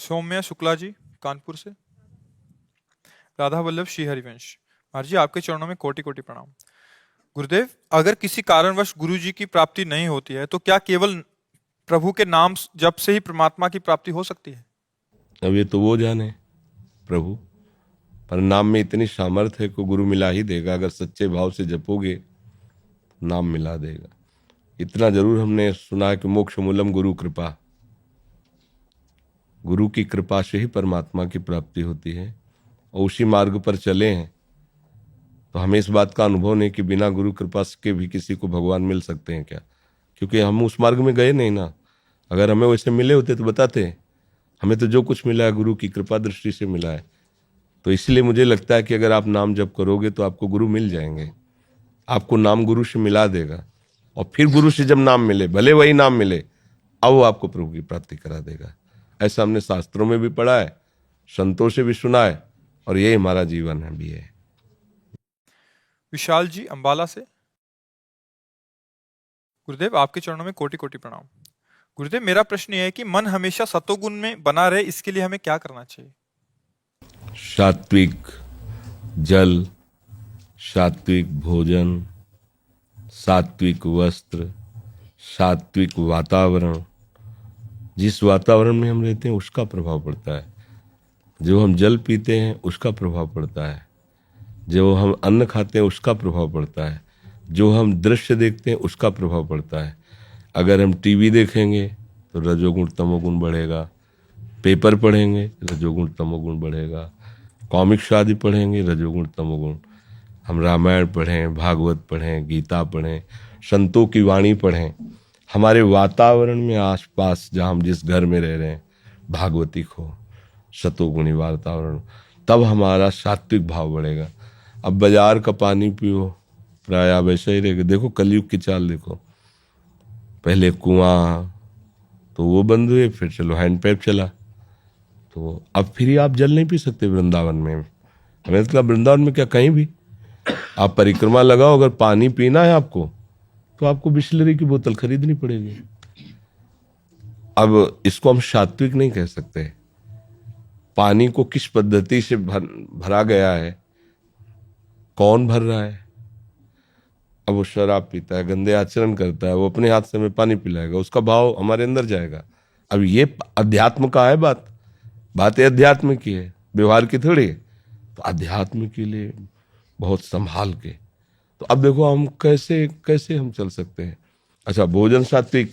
सौम्या शुक्ला जी, कानपुर से। राधा वल्लभ श्री हरिवंश। महाराज जी, आपके चरणों में कोटि कोटि प्रणाम। गुरुदेव, अगर किसी कारणवश गुरु जी की प्राप्ति नहीं होती है तो क्या केवल प्रभु के नाम जप से ही परमात्मा की प्राप्ति हो सकती है? अब ये तो वो जाने प्रभु, पर नाम में इतनी सामर्थ्य है को गुरु मिला ही देगा। अगर सच्चे भाव से जपोगे नाम मिला देगा। इतना जरूर हमने सुना है कि मोक्ष मूलम गुरु कृपा, गुरु की कृपा से ही परमात्मा की प्राप्ति होती है। और उसी मार्ग पर चले हैं तो हमें इस बात का अनुभव नहीं कि बिना गुरु कृपा के भी किसी को भगवान मिल सकते हैं क्या, क्योंकि हम उस मार्ग में गए नहीं ना। अगर हमें वैसे मिले होते तो बताते। हमें तो जो कुछ मिला है गुरु की कृपा दृष्टि से मिला है। तो इसलिए मुझे लगता है कि अगर आप नाम जप करोगे तो आपको गुरु मिल जाएंगे, आपको नाम गुरु से मिला देगा। और फिर गुरु से जब नाम मिले, भले वही नाम मिले, अब वो आपको प्रभु की प्राप्ति करा देगा। ऐसा हमने शास्त्रों में भी पढ़ा है, संतों से भी सुना है, और यही हमारा जीवन है भी है। विशाल जी, अंबाला से। गुरुदेव, आपके चरणों में कोटि कोटि प्रणाम। गुरुदेव, मेरा प्रश्न यह है कि मन हमेशा सतोगुण में बना रहे, इसके लिए हमें क्या करना चाहिए? सात्विक जल, सात्विक भोजन, सात्विक वस्त्र, सात्विक वातावरण। जिस वातावरण में हम रहते हैं उसका प्रभाव पड़ता है। जो हम जल पीते हैं उसका प्रभाव पड़ता है। जो हम अन्न खाते हैं उसका प्रभाव पड़ता है। जो हम दृश्य देखते हैं उसका प्रभाव पड़ता है। अगर हम टीवी देखेंगे तो रजोगुण तमोगुण बढ़ेगा। पेपर पढ़ेंगे रजोगुण तमोगुण बढ़ेगा। कॉमिक्स आदि पढ़ेंगे रजोगुण तमोगुण। हम रामायण पढ़ें, भागवत पढ़ें, गीता पढ़ें, संतों की वाणी पढ़ें, हमारे वातावरण में आसपास जहाँ हम जिस घर में रह रहे हैं भागवतिक हो, सतोगुणी वातावरण, तब हमारा सात्विक भाव बढ़ेगा। अब बाजार का पानी पियो, प्राय वैसे ही रहेगा। देखो कलयुग की चाल देखो, पहले कुआं तो वो बंद हुए, फिर चलो हैंडपैप चला, तो अब फिर ही आप जल नहीं पी सकते वृंदावन में। हमें तो वृंदावन में क्या, कहीं भी आप परिक्रमा लगाओ, अगर पानी पीना है आपको तो आपको बिस्लरी की बोतल खरीदनी पड़ेगी। अब इसको हम सात्विक नहीं कह सकते। पानी को किस पद्धति से भरा गया है, कौन भर रहा है। अब वो शराब पीता है, गंदे आचरण करता है, वो अपने हाथ से हमें पानी पिलाएगा, उसका भाव हमारे अंदर जाएगा। अब ये अध्यात्म का है बात ये अध्यात्म की है, व्यवहार की थोड़ी है। तो अध्यात्म के लिए बहुत संभाल के। तो अब देखो हम कैसे कैसे हम चल सकते हैं। अच्छा, भोजन सात्विक,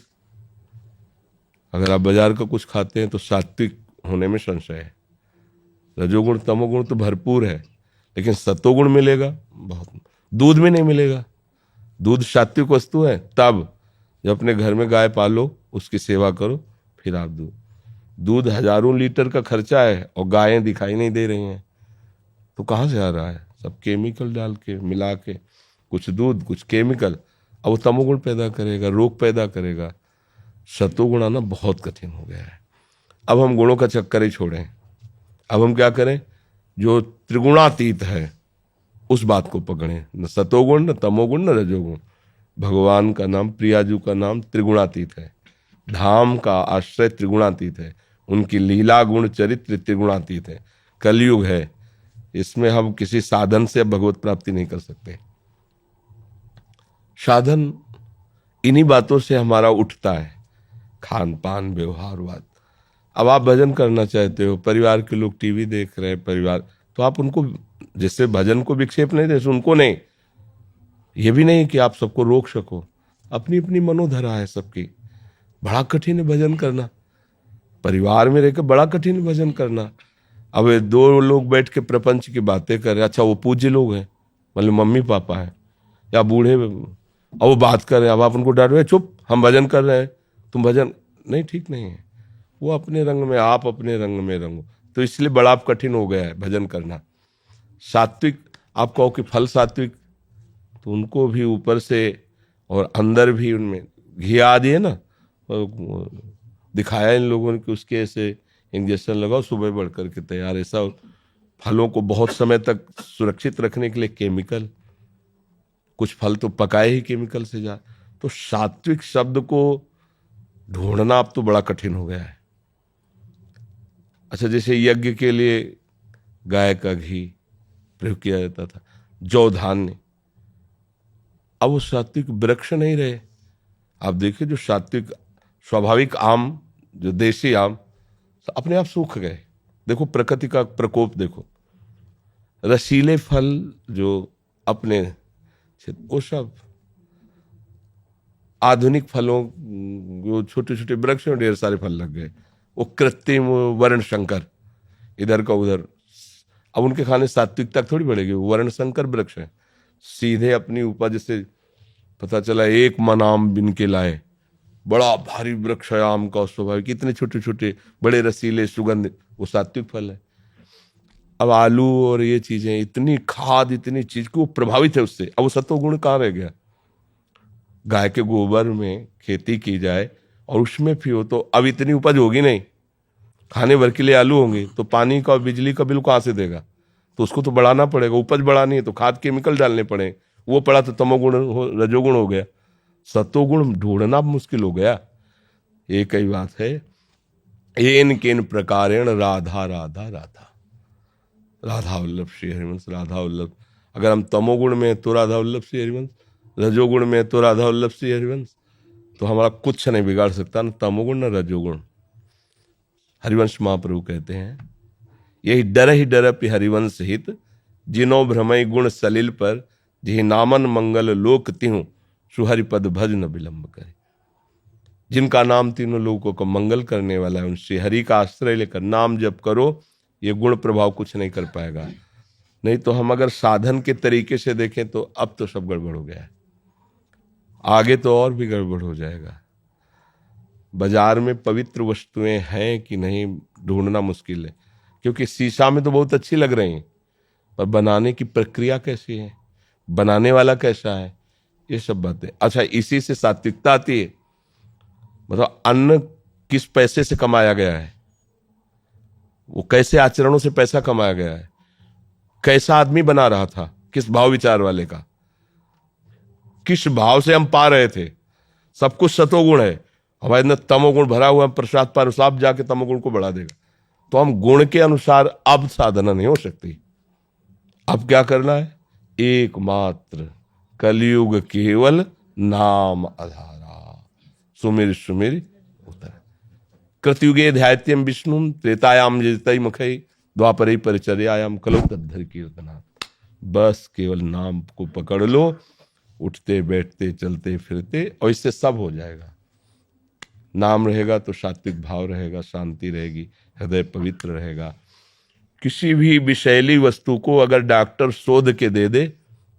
अगर आप बाजार का कुछ खाते हैं तो सात्विक होने में संशय है। रजोगुण तमोगुण तो भरपूर है, लेकिन सतोगुण मिलेगा बहुत। दूध में नहीं मिलेगा। दूध सात्विक वस्तु है तब जब अपने घर में गाय पालो, उसकी सेवा करो, फिर आप दूध हजारों लीटर का खर्चा है और गायें दिखाई नहीं दे रही हैं, तो कहाँ से आ रहा है? सब केमिकल डाल के मिला के, कुछ दूध कुछ केमिकल। अब वो तमोगुण पैदा करेगा, रोग पैदा करेगा। सतोगुण आना बहुत कठिन हो गया है। अब हम गुणों का चक्कर ही छोड़ें। अब हम क्या करें? जो त्रिगुणातीत है उस बात को पकड़ें, न सतोगुण न तमोगुण न रजोगुण। भगवान का नाम, प्रियाजू का नाम त्रिगुणातीत है। धाम का आश्रय त्रिगुणातीत है। उनकी लीला गुण चरित्र त्रिगुणातीत है। कलयुग है, इसमें हम किसी साधन से भगवत प्राप्ति नहीं कर सकते। साधन इन्हीं बातों से हमारा उठता है, खान पान व्यवहारवाद। अब आप भजन करना चाहते हो, परिवार के लोग टीवी देख रहे हैं, परिवार, तो आप उनको जैसे भजन को विक्षेप नहीं दे, उनको नहीं, ये भी नहीं कि आप सबको रोक सको। अपनी अपनी मनोधरा है सबकी। बड़ा कठिन है भजन करना, परिवार में रहकर बड़ा कठिन है भजन करना। अब ये दो लोग बैठ के प्रपंच की बातें कर रहे, अच्छा वो पूज्य लोग हैं, मतलब मम्मी पापा हैं या बूढ़े, अब वो बात कर रहे हैं, अब आप उनको डांट रहे, चुप हम भजन कर रहे हैं, तुम भजन नहीं, ठीक नहीं है। वो अपने रंग में, आप अपने रंग में रंगो। तो इसलिए बड़ा कठिन हो गया है भजन करना। सात्विक, आप कहो कि फल सात्विक, तो उनको भी ऊपर से और अंदर भी उनमें घी आदि है ना, दिखाया इन लोगों ने कि उसके ऐसे इंजेक्शन लगाओ, सुबह बढ़ करके तैयार। ऐसा फलों को बहुत समय तक सुरक्षित रखने के लिए केमिकल, कुछ फल तो पकाए ही केमिकल से जा। तो सात्विक शब्द को ढूंढना अब तो बड़ा कठिन हो गया है। अच्छा, जैसे यज्ञ के लिए गाय का घी प्रयोग किया जाता था, जौ धान्य, अब वो सात्विक वृक्ष नहीं रहे। आप देखिए जो सात्विक स्वाभाविक आम, जो देसी आम, अपने आप सूख गए। देखो प्रकृति का प्रकोप देखो। रसीले फल जो अपने वो सब आधुनिक फलों, जो छोटे छोटे वृक्ष में ढेर सारे फल लग गए, वो कृत्रिम वर्ण संकर, इधर का उधर। अब उनके खाने सात्विकता थोड़ी बढ़ेगी, वो वर्ण संकर वृक्ष है। सीधे अपनी उपज से पता चला 1 मन आम बिन के लाए, बड़ा भारी वृक्ष है आम का, स्वाभाविक इतने छोटे छोटे बड़े रसीले सुगंध, वो सात्विक फल है। अब आलू और ये चीजें, इतनी खाद इतनी चीज को प्रभावित है उससे, अब वो सत्वगुण कहाँ रह गया। गाय के गोबर में खेती की जाए और उसमें भी हो तो अब इतनी उपज होगी नहीं, खाने भर के लिए आलू होंगे तो पानी का और बिजली का बिल कहाँ से देगा, तो उसको तो बढ़ाना पड़ेगा। उपज बढ़ानी है तो खाद केमिकल डालने पड़े, वो पड़ा तो तमोगुण रजोगुण हो गया, सत्वगुण ढूंढना मुश्किल हो गया। एक ही बात है, एन केन प्रकारेण राधा राधा राधा, राधा वल्लभ श्री हरिवंश, राधा वल्लभ। अगर हम तमोगुण में तो राधा वल्लभ श्री हरिवंश, रजोगुण में तो राधा वल्लभ श्री हरिवंश, तो हमारा कुछ नहीं बिगाड़ सकता, न तमोगुण न रजोगुण। हरिवंश महाप्रभु कहते हैं, यही डर ही डरपि हरिवंश हित, जिनो भ्रमय गुण सलिल पर, जिहि नामन मंगल लोक तिहु, सुहरिपद भज न विलंब करे। जिनका नाम तीनों लोगों को मंगल करने वाला है, उनसे हरि का आश्रय लेकर नाम जप करो, ये गुण प्रभाव कुछ नहीं कर पाएगा। नहीं तो हम अगर साधन के तरीके से देखें तो अब तो सब गड़बड़ हो गया है, आगे तो और भी गड़बड़ हो जाएगा। बाजार में पवित्र वस्तुएं हैं कि नहीं ढूंढना मुश्किल है, क्योंकि शीशा में तो बहुत अच्छी लग रही हैं, पर बनाने की प्रक्रिया कैसी है, बनाने वाला कैसा है, ये सब बातें। अच्छा, इसी से सात्विकता आती है। मतलब अन्न किस पैसे से कमाया गया है, वो कैसे आचरणों से पैसा कमाया गया है, कैसा आदमी बना रहा था, किस भाव विचार वाले का, किस भाव से हम पा रहे थे। सब कुछ सतोगुण है, हमारे अंदर तमोगुण भरा हुआ, प्रसाद पर साफ जाके तमोगुण को बढ़ा देगा। तो हम गुण के अनुसार अब साधना नहीं हो सकती। अब क्या करना है, एकमात्र कलयुग केवल नाम आधारा, सुमिर सुमिर उतर। कृतयुगे ध्यायत्यम विष्णु, त्रेतायाम जयतई मुखई, द्वापरे परिचर्यायाम कलो तद्धर कीर्तना। बस केवल नाम को पकड़ लो, उठते बैठते चलते फिरते, और इससे सब हो जाएगा। नाम रहेगा तो सात्विक भाव रहेगा, शांति रहेगी, हृदय पवित्र रहेगा। किसी भी विषैली वस्तु को अगर डॉक्टर शोध के दे दे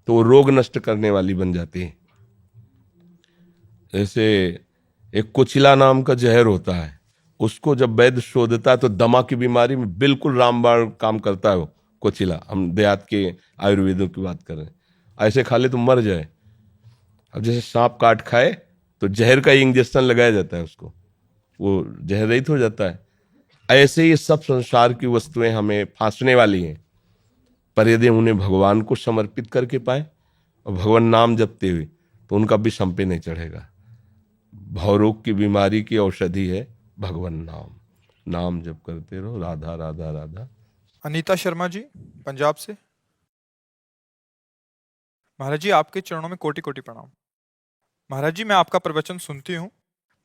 तो रोग नष्ट करने वाली बन जाती है। जैसे एक कुचिला नाम का जहर होता है, उसको जब वैद्य शोधता है तो दमा की बीमारी में बिल्कुल रामबाण काम करता है वो कुचिला। हम देहात के आयुर्वेदों की बात कर रहे हैं, ऐसे खा ले तो मर जाए। अब जैसे सांप काट खाए तो जहर का इंजेक्शन लगाया जाता है उसको, वो जहर रहित हो जाता है। ऐसे ये सब संसार की वस्तुएं हमें फांसने वाली हैं, पर यदि उन्हें भगवान को समर्पित करके पाए और भगवान नाम जपते हुए, तो उनका विष हम पे नहीं चढ़ेगा। भवरोग की बीमारी की औषधि है भगवान नाम, नाम जप करते रहो, राधा राधा राधा। अनीता शर्मा जी पंजाब से। महाराज जी आपके चरणों में कोटि कोटि प्रणाम। महाराज जी मैं आपका प्रवचन सुनती हूँ।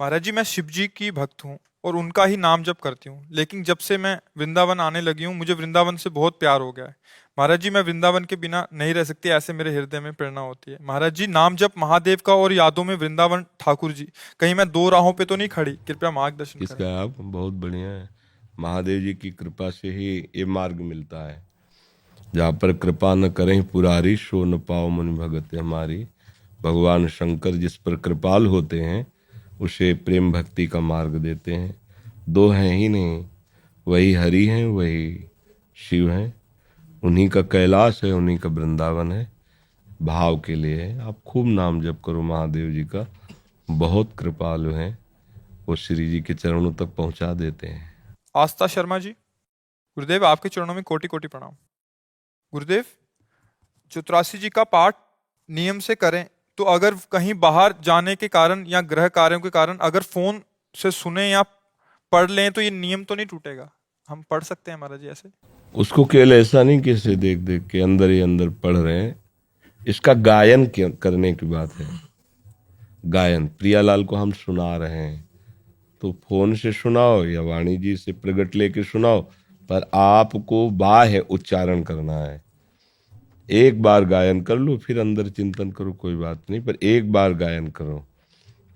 महाराज जी मैं शिव जी की भक्त हूँ और उनका ही नाम जप करती हूँ, लेकिन जब से मैं वृंदावन आने लगी हूँ मुझे वृंदावन से बहुत प्यार हो गया है। महाराज जी मैं वृंदावन के बिना नहीं रह सकती, ऐसे मेरे हृदय में प्रेरणा होती है। महाराज जी नाम जप महादेव का और यादों में वृंदावन ठाकुर जी, कहीं मैं दो राहों पे तो नहीं खड़ी, कृपया मार्गदर्शन करें। इसका आप बहुत बढ़िया है, महादेव जी की कृपा से ही ये मार्ग मिलता है। जहाँ पर कृपा न करें पुरारी, सो न पाओ मन भगत हमारी। भगवान शंकर जिस पर कृपाल होते हैं उसे प्रेम भक्ति का मार्ग देते हैं। दो हैं ही नहीं, वही हरि हैं, वही शिव हैं, उन्हीं का कैलाश है, उन्हीं का वृंदावन है। भाव के लिए है, आप खूब नाम जप करो महादेव जी का, बहुत कृपालु हैं, वो श्री जी के चरणों तक पहुंचा देते हैं। आस्था शर्मा जी, गुरुदेव आपके चरणों में कोटि कोटि प्रणाम। गुरुदेव 84 जी का पाठ नियम से करें तो अगर कहीं बाहर जाने के कारण या गृह कार्यों के कारण अगर फोन से सुने या पढ़ लें तो ये नियम तो नहीं टूटेगा? हम पढ़ सकते हैं महाराज जी ऐसे? उसको केवल ऐसा नहीं कि इसे देख देख के अंदर ही अंदर पढ़ रहे हैं, इसका गायन करने की बात है। गायन प्रियालाल को हम सुना रहे हैं, तो फोन से सुनाओ या वाणी जी से प्रगट लेके सुनाओ, पर आपको बाह्य उच्चारण करना है। एक बार गायन कर लो, फिर अंदर चिंतन करो, कोई बात नहीं, पर एक बार गायन करो।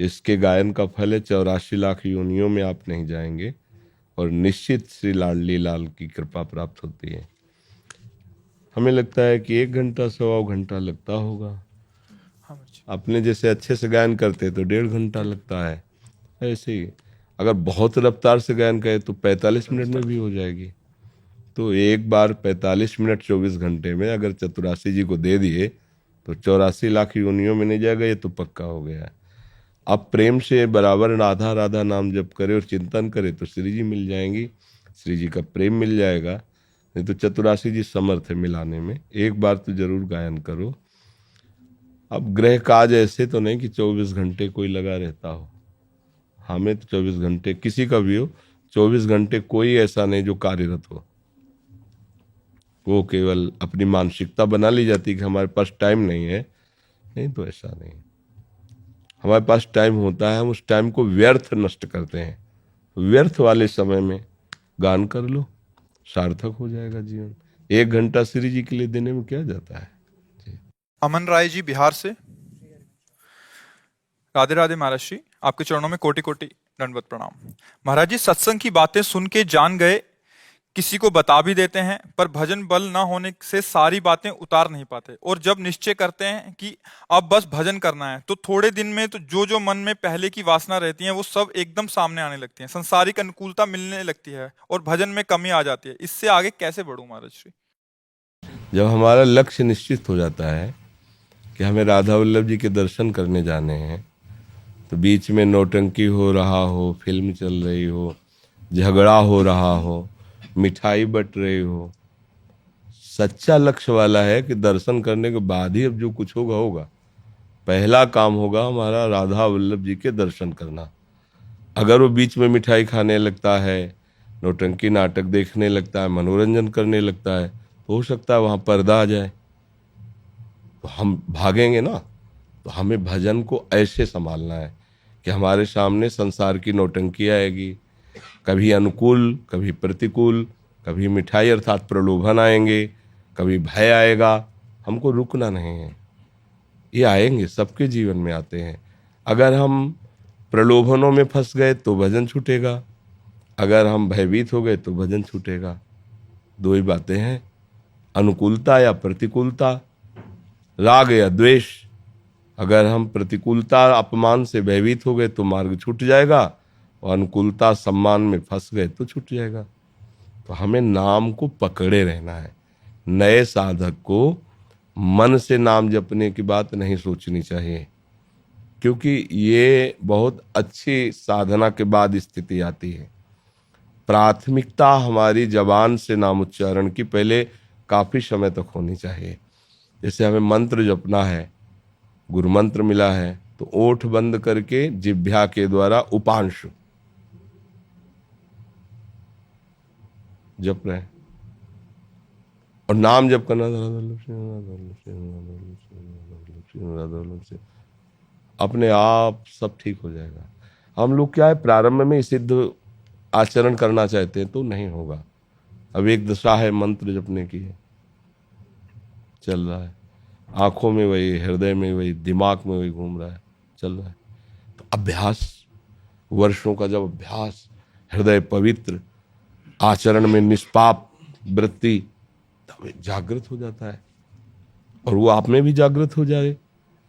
इसके गायन का फल है 84 लाख योनियों में आप नहीं जाएंगे, और निश्चित श्री लाडली लाल की कृपा प्राप्त होती है। हमें लगता है कि 1 घंटा 1.25 घंटा लगता होगा, हाँ महाराज जी। अपने जैसे अच्छे से गायन करते तो 1.5 घंटा लगता है। ऐसे ही अगर बहुत रफ्तार से गायन करे तो 45 मिनट में भी हो जाएगी। तो एक बार 45 मिनट 24 घंटे में अगर चतुरासी जी को दे दिए तो 84 लाख योनियों में नहीं जाएगा, ये तो पक्का हो गया है। अब प्रेम से बराबर राधा राधा नाम जप करे और चिंतन करे तो श्री जी मिल जाएंगी, श्री जी का प्रेम मिल जाएगा। नहीं तो चतुरासी जी समर्थ है मिलाने में। एक बार तो जरूर गायन करो। अब गृह काज ऐसे तो नहीं कि 24 घंटे कोई लगा रहता हो, हमें तो 24 घंटे किसी का भी हो, 24 घंटे कोई ऐसा नहीं जो कार्यरत हो। वो केवल अपनी मानसिकता बना ली जाती कि हमारे पास टाइम नहीं है। नहीं, तो ऐसा नहीं, हमारे पास टाइम होता है, हम उस टाइम को व्यर्थ नष्ट करते हैं। व्यर्थ वाले समय में गान कर लो, सार्थक हो जाएगा जीवन। 1 घंटा श्री जी के लिए देने में क्या जाता है। अमन राय जी बिहार से। राधे राधे महाराज जी, आपके चरणों में कोटि कोटि दंडवत प्रणाम। महाराज जी, सत्संग की बातें सुन के जान गए, किसी को बता भी देते हैं, पर भजन बल ना होने से सारी बातें उतार नहीं पाते, और जब निश्चय करते हैं कि अब बस भजन करना है, तो थोड़े दिन में तो जो मन में पहले की वासना रहती है वो सब एकदम सामने आने लगती है, संसारिक अनुकूलता मिलने लगती है और भजन में कमी आ जाती है। इससे आगे कैसे बढ़ूं महाराज जी? जब हमारा लक्ष्य निश्चित हो जाता है कि हमें राधा वल्लभ जी के दर्शन करने जाने हैं, तो बीच में नौटंकी हो रहा हो, फिल्म चल रही हो, झगड़ा हो रहा हो, मिठाई बट रही हो, सच्चा लक्ष्य वाला है कि दर्शन करने के बाद ही अब जो कुछ होगा होगा। पहला काम होगा हमारा राधा वल्लभ जी के दर्शन करना। अगर वो बीच में मिठाई खाने लगता है, नौटंकी नाटक देखने लगता है, मनोरंजन करने लगता है, तो हो सकता है वहाँ पर्दा आ जाए, तो हम भागेंगे ना। तो हमें भजन को ऐसे संभालना है कि हमारे सामने संसार की नौटंकी आएगी, कभी अनुकूल कभी प्रतिकूल, कभी मिठाई अर्थात प्रलोभन आएंगे, कभी भय आएगा, हमको रुकना नहीं है। ये आएंगे, सबके जीवन में आते हैं। अगर हम प्रलोभनों में फंस गए तो भजन छूटेगा, अगर हम भयभीत हो गए तो भजन छूटेगा। दो ही बातें हैं, अनुकूलता या प्रतिकूलता, राग या द्वेष। अगर हम प्रतिकूलता अपमान से भयभीत हो गए तो मार्ग छूट जाएगा, और अनुकूलता सम्मान में फंस गए तो छूट जाएगा। तो हमें नाम को पकड़े रहना है। नए साधक को मन से नाम जपने की बात नहीं सोचनी चाहिए, क्योंकि ये बहुत अच्छी साधना के बाद स्थिति आती है। प्राथमिकता हमारी जबान से नाम उच्चारण की पहले काफी समय तक होनी चाहिए। जैसे हमें मंत्र जपना है, गुरु मंत्र मिला है, तो ओठ बंद करके जिह्वा के द्वारा उपांशु जप रहे हैं, और नाम जप करना अपने आप सब ठीक हो जाएगा। हम लोग क्या है, प्रारंभ में सिद्ध आचरण करना चाहते हैं तो नहीं होगा। अब एक दशा है मंत्र जपने की है, चल रहा है, आंखों में वही, हृदय में वही, दिमाग में वही घूम रहा है, चल रहा है। तो अभ्यास, वर्षों का जब अभ्यास, हृदय पवित्र, आचरण में निष्पाप वृत्ति, तब जागृत हो जाता है। और वो आप में भी जागृत हो जाए,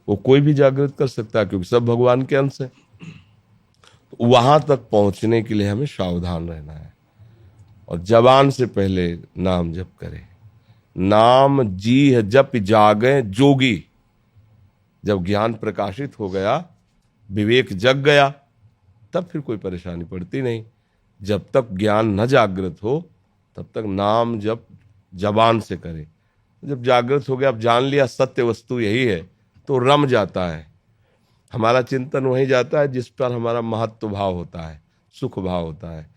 वो कोई भी जागृत कर सकता है, क्योंकि सब भगवान के अंश है। तो वहां तक पहुंचने के लिए हमें सावधान रहना है, और जबान से पहले नाम जप करें। नाम जी है जप जागे जोगी। जब ज्ञान प्रकाशित हो गया, विवेक जग गया, तब फिर कोई परेशानी पड़ती नहीं। जब तक ज्ञान न जागृत हो तब तक नाम जप जबान से करें। जब जागृत हो गया, अब जान लिया सत्य वस्तु यही है, तो रम जाता है, हमारा चिंतन वहीं जाता है जिस पर हमारा महत्व भाव होता है, सुख भाव होता है।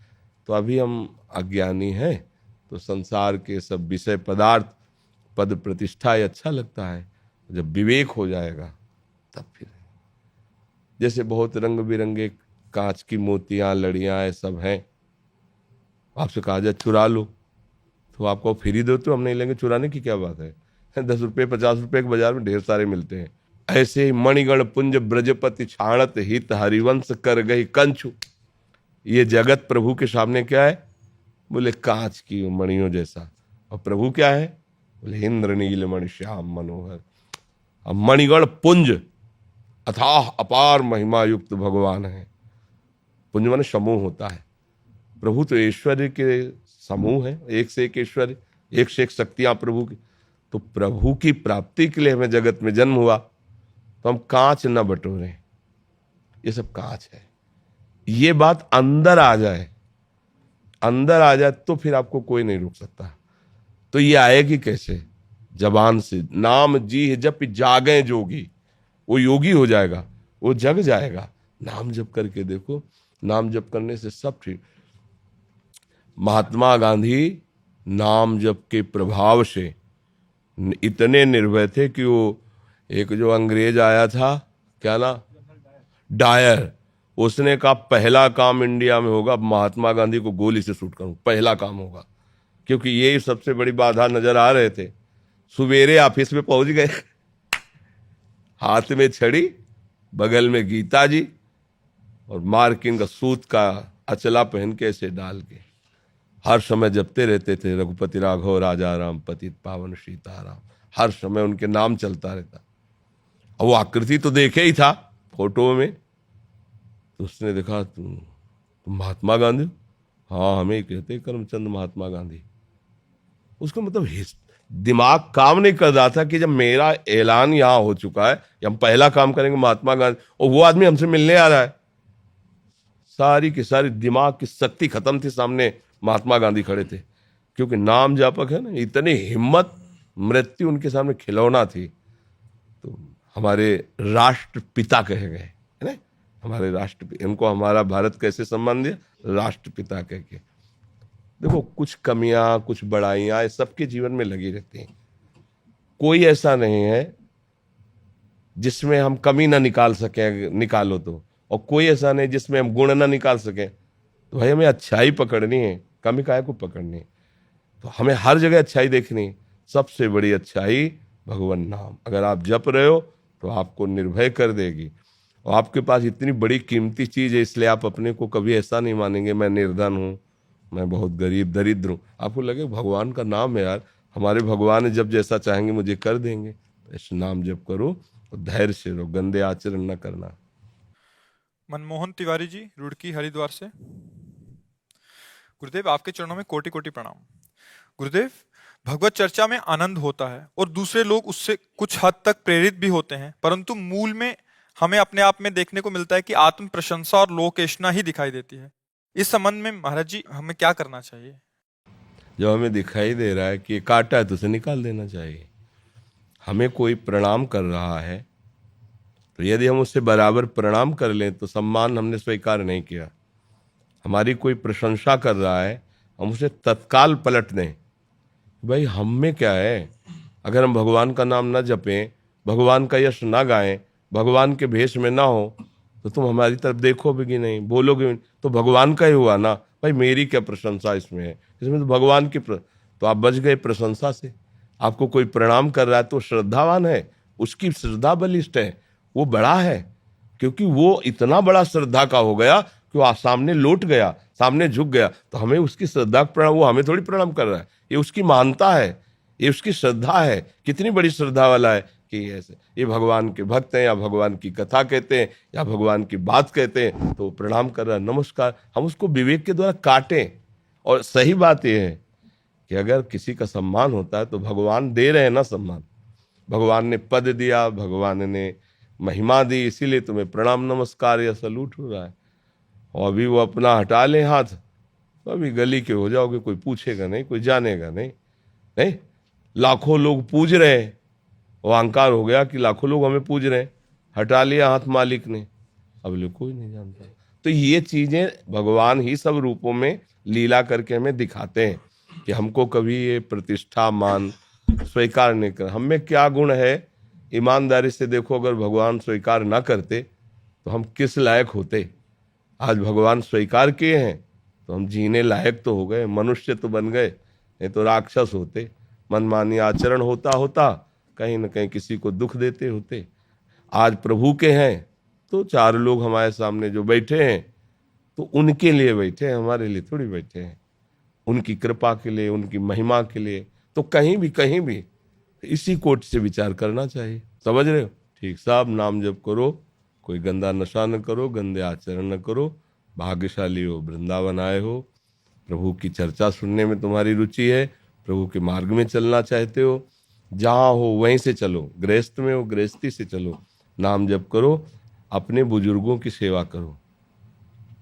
तो अभी हम अज्ञानी हैं तो संसार के सब विषय पदार्थ पद प्रतिष्ठा ये अच्छा लगता है। जब विवेक हो जाएगा तब फिर, जैसे बहुत रंग बिरंगे कांच की मोतियां लड़ियां ये सब हैं, आपसे कहा जाए चुरा लो तो आपको फ्री दो तो हम नहीं लेंगे, चुराने की क्या बात है। 10 रुपये 50 रुपये के बाजार में ढेर सारे मिलते हैं। ऐसे ही मणिगण पुंज ब्रजपति छाणत हित हरिवंश कर गई कंचु। ये जगत प्रभु के सामने क्या है? बोले कांच की मणियों जैसा। और प्रभु क्या है? बोले इंद्र नील मणि श्याम मनोहर। अब मणिगण पुंज अथाह अपार महिमा युक्त भगवान है। पुंज माने समूह होता है। प्रभु तो ऐश्वर्य के समूह है, एक से एक ऐश्वर्य, एक से एक शक्तियां प्रभु की। तो प्रभु की प्राप्ति के लिए हमें जगत में जन्म हुआ तो हम कांच न बटोरें, ये सब कांच है। ये बात अंदर आ जाए, अंदर आ जाए तो फिर आपको कोई नहीं रोक सकता। तो ये आएगी कैसे? जबान से। नाम जी जप जागे जोगी, वो योगी हो जाएगा, वो जग जाएगा। नाम जप करके देखो, नाम जप करने से सब ठीक। महात्मा गांधी नाम जप के प्रभाव से इतने निर्भय थे कि वो एक जो अंग्रेज आया था, क्या ना, डायर, उसने कहा पहला काम इंडिया में होगा महात्मा गांधी को गोली से शूट करूं, पहला काम होगा। क्योंकि ये सबसे बड़ी बाधा नजर आ रहे थे। सुबेरे ऑफिस में पहुंच गए, हाथ में छड़ी, बगल में गीता जी और मार्किंग का सूत का अचला पहन के ऐसे डाल के हर समय जपते रहते थे, रघुपति राघव राजा राम पतित पावन सीताराम। हर समय उनके नाम चलता रहता। और वो आकृति तो देखे ही था फोटो में, तो उसने देखा तुम महात्मा गांधी? हाँ, हमें कहते हैं करमचंद महात्मा गांधी। उसका मतलब दिमाग काम नहीं कर रहा था कि जब मेरा ऐलान यहां हो चुका है कि हम पहला काम करेंगे महात्मा गांधी, और वो आदमी हमसे मिलने आ रहा है, सारी की सारी दिमाग की शक्ति खत्म थी। सामने महात्मा गांधी खड़े थे, क्योंकि नाम जापक है ना, इतनी हिम्मत, मृत्यु उनके सामने खिलौना थी। तो हमारे राष्ट्रपिता कहे गए है ना, हमारे राष्ट्रपिता। इनको हमारा भारत कैसे सम्मान दिया? राष्ट्रपिता कह के। देखो, कुछ कमियां कुछ बड़ाइयां सबके जीवन में लगी रहती हैं। कोई ऐसा नहीं है जिसमें हम कमी ना निकाल सके, निकालो तो, और कोई ऐसा नहीं जिसमें हम गुण ना निकाल सके। तो भाई हमें अच्छाई पकड़नी है, कमी काहे को पकड़नी है? तो हमें हर जगह अच्छाई देखनी है। सबसे बड़ी अच्छाई भगवान नाम। अगर आप जप रहे हो तो आपको निर्भय कर देगी। और आपके पास इतनी बड़ी कीमती चीज है, इसलिए आप अपने को कभी ऐसा नहीं मानेंगे मैं निर्धन हूं, मैं बहुत गरीब दरिद्र हूं। आपको लगे भगवान का नाम है यार, हमारे भगवान है, जब जैसा चाहेंगे मुझे कर देंगे। इस नाम जप करो और धैर्य से रहो, गंदे आचरण न करना। मनमोहन तिवारी जी, रुड़की हरिद्वार से। गुरुदेव, आपके चरणों में कोटि कोटि प्रणाम। गुरुदेव, भगवत चर्चा में आनंद होता है और दूसरे लोग उससे कुछ हद तक प्रेरित भी होते हैं, परंतु मूल में हमें अपने आप में देखने को मिलता है कि आत्म प्रशंसा और लोकेशना ही दिखाई देती है। इस संबंध में महाराज जी हमें क्या करना चाहिए? जब हमें दिखाई दे रहा है कि ये काटा है तो उसे निकाल देना चाहिए। हमें कोई प्रणाम कर रहा है तो यदि हम उससे बराबर प्रणाम कर लें तो सम्मान हमने स्वीकार नहीं किया। हमारी कोई प्रशंसा कर रहा है, हम उसे तत्काल पलट दें। भाई हम में क्या है? अगर हम भगवान का नाम ना जपें, भगवान का यश ना गाएं, भगवान के भेष में ना हो, तो तुम हमारी तरफ देखोगे भी नहीं, बोलोगे भी नहीं, तो भगवान का ही हुआ ना। भाई मेरी क्या प्रशंसा इसमें है? इसमें तो भगवान की तो आप बच गए प्रशंसा से। आपको कोई प्रणाम कर रहा है तो श्रद्धावान है, उसकी श्रद्धा बलिष्ठ है, वो बड़ा है, क्योंकि वो इतना बड़ा श्रद्धा का हो गया कि वो सामने लौट गया, सामने झुक गया। तो हमें उसकी श्रद्धा प्रणाम, वो हमें थोड़ी प्रणाम कर रहा है, ये उसकी मानता है, ये उसकी श्रद्धा है। कितनी बड़ी श्रद्धा वाला है कि ऐसे ये भगवान के भक्त हैं, या भगवान की कथा कहते हैं, या भगवान की बात कहते हैं, तो प्रणाम कर रहा है, नमस्कार। हम उसको विवेक के द्वारा काटें। और सही बात यह है कि अगर किसी का सम्मान होता है तो भगवान दे रहे हैं ना सम्मान। भगवान ने पद दिया, भगवान ने महिमा दी, इसीलिए तुम्हें प्रणाम नमस्कार या सलूट हो रहा है। और अभी वो अपना हटा ले हाथ तो अभी गली के हो जाओगे, कोई पूछेगा नहीं, कोई जानेगा नहीं। नहीं, लाखों लोग पूज रहे हैं, वो अहंकार हो गया कि लाखों लोग हमें पूज रहे हैं, हटा लिया हाथ मालिक ने, अब लोग कोई नहीं जानता। तो ये चीजें भगवान ही सब रूपों में लीला करके हमें दिखाते हैं कि हमको कभी ये प्रतिष्ठा मान स्वीकार नहीं कर। हम में क्या गुण है, ईमानदारी से देखो, अगर भगवान स्वीकार ना करते तो हम किस लायक होते। आज भगवान स्वीकार किए हैं तो हम जीने लायक तो हो गए, मनुष्य तो बन गए, नहीं तो राक्षस होते। मनमानी आचरण होता होता कहीं न कहीं किसी को दुख देते होते। आज प्रभु के हैं तो चार लोग हमारे सामने जो बैठे हैं तो उनके लिए बैठे हैं, हमारे लिए थोड़ी बैठे हैं, उनकी कृपा के लिए, उनकी महिमा के लिए। तो कहीं भी इसी कोट से विचार करना चाहिए। समझ रहे हो? ठीक साहब, नाम जप करो, कोई गंदा नशा न करो, गंदे आचरण न करो, भाग्यशाली हो, वृंदावन आए हो, प्रभु की चर्चा सुनने में तुम्हारी रुचि है, प्रभु के मार्ग में चलना चाहते हो, जहाँ हो वहीं से चलो, गृहस्थ में हो गृहस्थी से चलो, नाम जप करो, अपने बुजुर्गों की सेवा करो,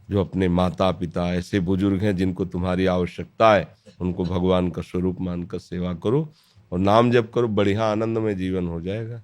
जो अपने माता पिता ऐसे बुजुर्ग हैं जिनको तुम्हारी आवश्यकता है, उनको भगवान का स्वरूप मानकर सेवा करो और नाम जप करो, बढ़िया आनंदमय जीवन हो जाएगा।